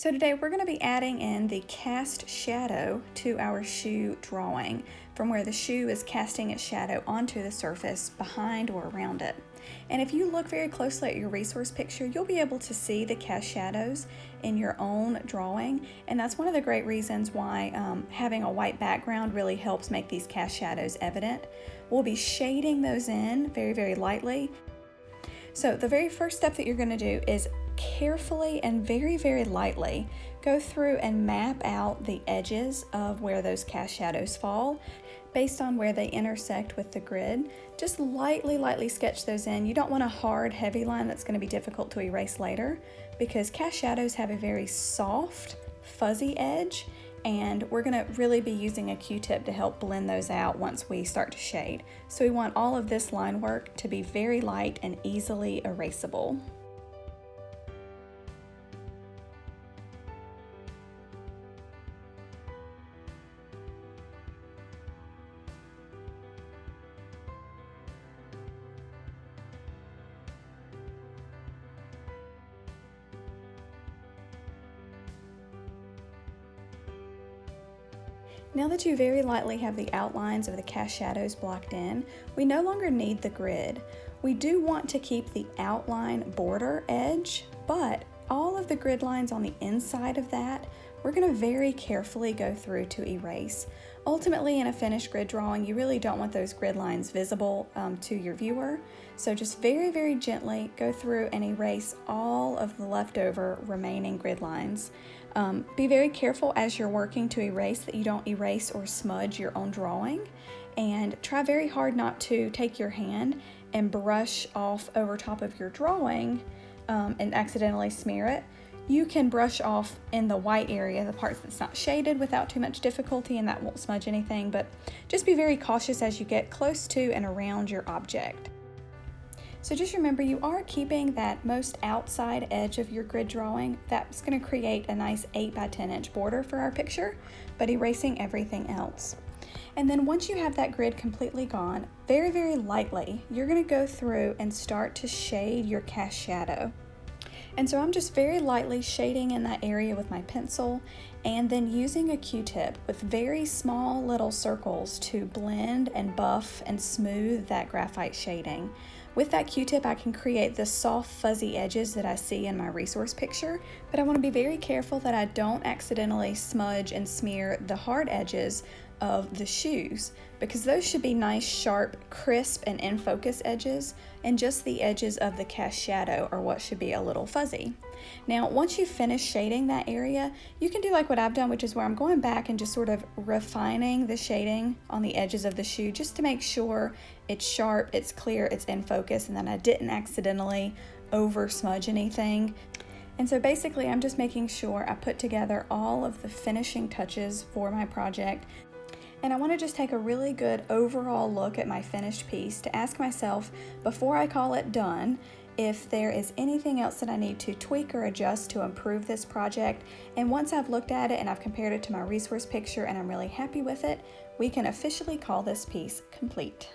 So today we're going to be adding in the cast shadow to our shoe drawing from where the shoe is casting its shadow onto the surface behind or around it. And if you look very closely at your resource picture, you'll be able to see the cast shadows in your own drawing, and that's one of the great reasons why having a white background really helps make these cast shadows evident. We'll be shading those in very, very lightly. So the very first step that you're going to do is carefully and very, very lightly go through and map out the edges of where those cast shadows fall based on where they intersect with the grid. Just lightly sketch those in. You don't want a hard, heavy line that's going to be difficult to erase later, because cast shadows have a very soft, fuzzy edge, and we're going to really be using a Q-tip to help blend those out once we start to shade. So we want all of this line work to be very light and easily erasable. Now that you very lightly have the outlines of the cast shadows blocked in, we no longer need the grid. We do want to keep the outline border edge, but all of the grid lines on the inside of that, we're going to very carefully go through to erase. Ultimately, in a finished grid drawing, you really don't want those grid lines visible to your viewer. So just very gently go through and erase all of the leftover remaining grid lines. Be very careful as you're working to erase that you don't erase or smudge your own drawing, and try very hard not to take your hand and brush off over top of your drawing and accidentally smear it. You can brush off in the white area, the parts that's not shaded, without too much difficulty, and that won't smudge anything, but just be very cautious as you get close to and around your object. So just remember, you are keeping that most outside edge of your grid drawing. That's going to create a nice 8 by 10 inch border for our picture, but erasing everything else. And then once you have that grid completely gone, very lightly, you're going to go through and start to shade your cast shadow. And so I'm just very lightly shading in that area with my pencil, and then using a Q-tip with very small little circles to blend and buff and smooth that graphite shading. With that Q-tip, I can create the soft fuzzy edges that I see in my resource picture, but I want to be very careful that I don't accidentally smudge and smear the hard edges of the shoes, because those should be nice, sharp, crisp, and in focus edges, and just the edges of the cast shadow are what should be a little fuzzy. Now, once you finish shading that area, you can do like what I've done, which is where I'm going back and just sort of refining the shading on the edges of the shoe just to make sure it's sharp, it's clear, it's in focus, and then I didn't accidentally over smudge anything. And so basically, I'm just making sure I put together all of the finishing touches for my project. And I want to just take a really good overall look at my finished piece to ask myself, before I call it done, if there is anything else that I need to tweak or adjust to improve this project. And once I've looked at it and I've compared it to my resource picture and I'm really happy with it, we can officially call this piece complete.